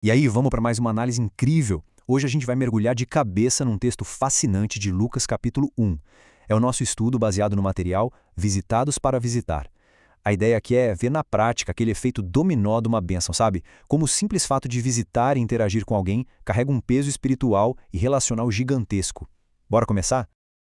E aí, vamos para mais uma análise incrível. Hoje a gente vai mergulhar de cabeça num texto fascinante de Lucas capítulo 1. É o nosso estudo baseado no material Visitados para Visitar. A ideia aqui é ver na prática aquele efeito dominó de uma bênção, sabe? Como o simples fato de visitar e interagir com alguém carrega um peso espiritual e relacional gigantesco. Bora começar?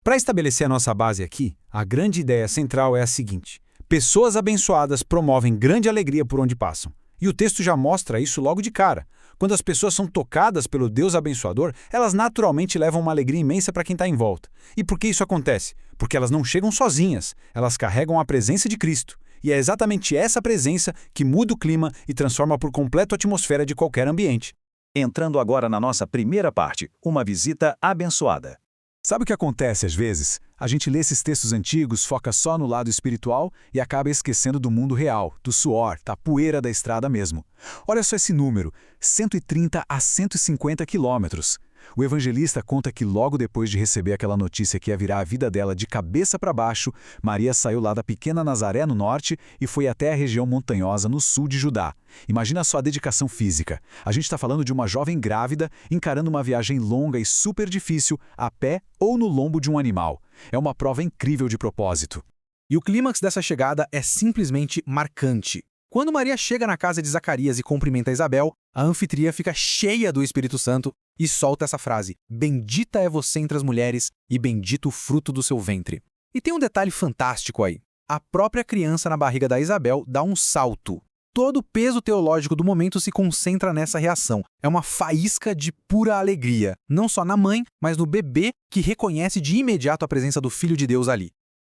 Para estabelecer a nossa base aqui, a grande ideia central é a seguinte: pessoas abençoadas promovem grande alegria por onde passam. E o texto já mostra isso logo de cara. Quando as pessoas são tocadas pelo Deus abençoador, elas naturalmente levam uma alegria imensa para quem está em volta. E por que isso acontece? Porque elas não chegam sozinhas, elas carregam a presença de Cristo. E é exatamente essa presença que muda o clima e transforma por completo a atmosfera de qualquer ambiente. Entrando agora na nossa primeira parte, uma visita abençoada. Sabe o que acontece às vezes? A gente lê esses textos antigos, foca só no lado espiritual e acaba esquecendo do mundo real, do suor, da poeira da estrada mesmo. Olha só esse número, 130 a 150 quilômetros. O evangelista conta que logo depois de receber aquela notícia que ia virar a vida dela de cabeça para baixo, Maria saiu lá da pequena Nazaré no norte e foi até a região montanhosa no sul de Judá. Imagina só a dedicação física. A gente está falando de uma jovem grávida encarando uma viagem longa e super difícil a pé ou no lombo de um animal. É uma prova incrível de propósito. E o clímax dessa chegada é simplesmente marcante. Quando Maria chega na casa de Zacarias e cumprimenta Isabel, a anfitriã fica cheia do Espírito Santo e solta essa frase: "Bendita é você entre as mulheres e bendito o fruto do seu ventre". E tem um detalhe fantástico aí. A própria criança na barriga da Isabel dá um salto. Todo o peso teológico do momento se concentra nessa reação. É uma faísca de pura alegria, não só na mãe, mas no bebê que reconhece de imediato a presença do Filho de Deus ali.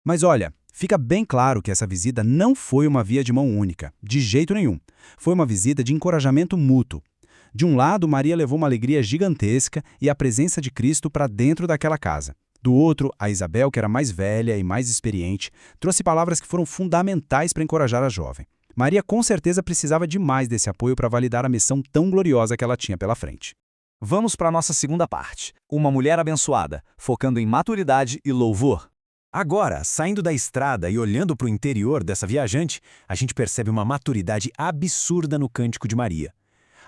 Mas olha, fica bem claro que essa visita não foi uma via de mão única, de jeito nenhum. Foi uma visita de encorajamento mútuo. De um lado, Maria levou uma alegria gigantesca e a presença de Cristo para dentro daquela casa. Do outro, a Isabel, que era mais velha e mais experiente, trouxe palavras que foram fundamentais para encorajar a jovem. Maria com certeza precisava demais desse apoio para validar a missão tão gloriosa que ela tinha pela frente. Vamos para a nossa segunda parte. Uma mulher abençoada, focando em maturidade e louvor. Agora, saindo da estrada e olhando para o interior dessa viajante, a gente percebe uma maturidade absurda no cântico de Maria.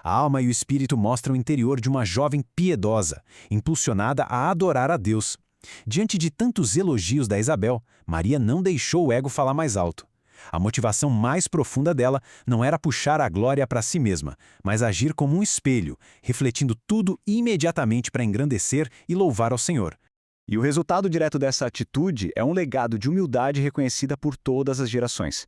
A alma e o espírito mostram o interior de uma jovem piedosa, impulsionada a adorar a Deus. Diante de tantos elogios da Isabel, Maria não deixou o ego falar mais alto. A motivação mais profunda dela não era puxar a glória para si mesma, mas agir como um espelho, refletindo tudo imediatamente para engrandecer e louvar ao Senhor. E o resultado direto dessa atitude é um legado de humildade reconhecida por todas as gerações.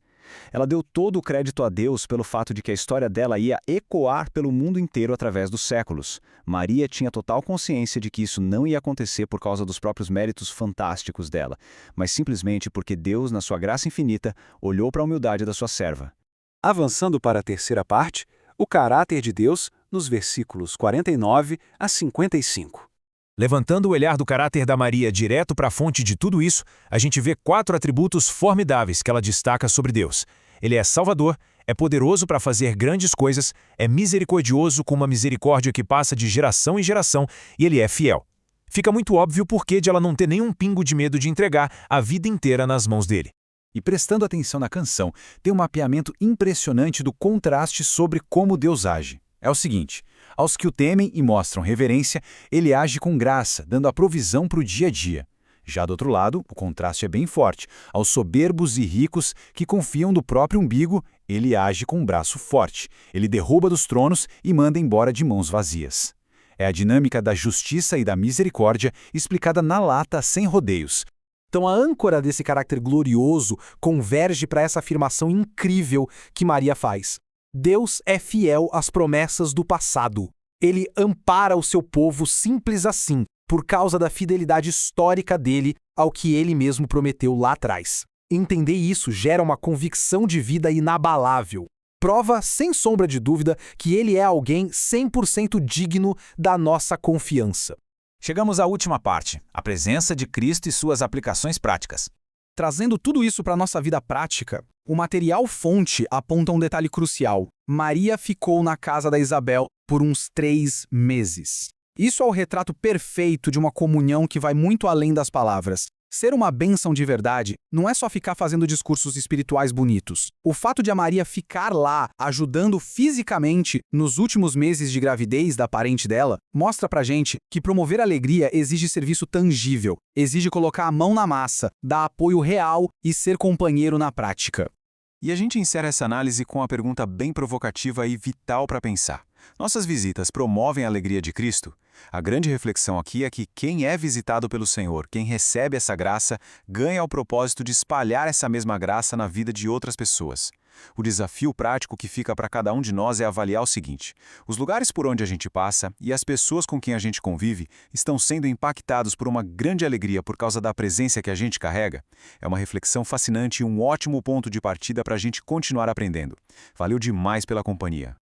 Ela deu todo o crédito a Deus pelo fato de que a história dela ia ecoar pelo mundo inteiro através dos séculos. Maria tinha total consciência de que isso não ia acontecer por causa dos próprios méritos fantásticos dela, mas simplesmente porque Deus, na sua graça infinita, olhou para a humildade da sua serva. Avançando para a terceira parte, o caráter de Deus nos versículos 49 a 55. Levantando o olhar do caráter da Maria direto para a fonte de tudo isso, a gente vê 4 atributos formidáveis que ela destaca sobre Deus. Ele é salvador, é poderoso para fazer grandes coisas, é misericordioso com uma misericórdia que passa de geração em geração e ele é fiel. Fica muito óbvio o porquê de ela não ter nenhum pingo de medo de entregar a vida inteira nas mãos dele. E prestando atenção na canção, tem um mapeamento impressionante do contraste sobre como Deus age. É o seguinte: aos que o temem e mostram reverência, ele age com graça, dando a provisão para o dia a dia. Já do outro lado, o contraste é bem forte. Aos soberbos e ricos que confiam no próprio umbigo, ele age com um braço forte. Ele derruba dos tronos e manda embora de mãos vazias. É a dinâmica da justiça e da misericórdia explicada na lata sem rodeios. Então a âncora desse caráter glorioso converge para essa afirmação incrível que Maria faz. Deus é fiel às promessas do passado. Ele ampara o seu povo simples assim, por causa da fidelidade histórica dele ao que ele mesmo prometeu lá atrás. Entender isso gera uma convicção de vida inabalável. Prova, sem sombra de dúvida, que ele é alguém 100% digno da nossa confiança. Chegamos à última parte, a presença de Cristo e suas aplicações práticas. Trazendo tudo isso para a nossa vida prática, o material fonte aponta um detalhe crucial. Maria ficou na casa da Isabel por uns 3 meses. Isso é o retrato perfeito de uma comunhão que vai muito além das palavras. Ser uma bênção de verdade não é só ficar fazendo discursos espirituais bonitos. O fato de a Maria ficar lá, ajudando fisicamente nos últimos meses de gravidez da parente dela, mostra pra gente que promover alegria exige serviço tangível, exige colocar a mão na massa, dar apoio real e ser companheiro na prática. E a gente encerra essa análise com uma pergunta bem provocativa e vital para pensar. Nossas visitas promovem a alegria de Cristo? A grande reflexão aqui é que quem é visitado pelo Senhor, quem recebe essa graça, ganha o propósito de espalhar essa mesma graça na vida de outras pessoas. O desafio prático que fica para cada um de nós é avaliar o seguinte: os lugares por onde a gente passa e as pessoas com quem a gente convive estão sendo impactados por uma grande alegria por causa da presença que a gente carrega? É uma reflexão fascinante e um ótimo ponto de partida para a gente continuar aprendendo. Valeu demais pela companhia.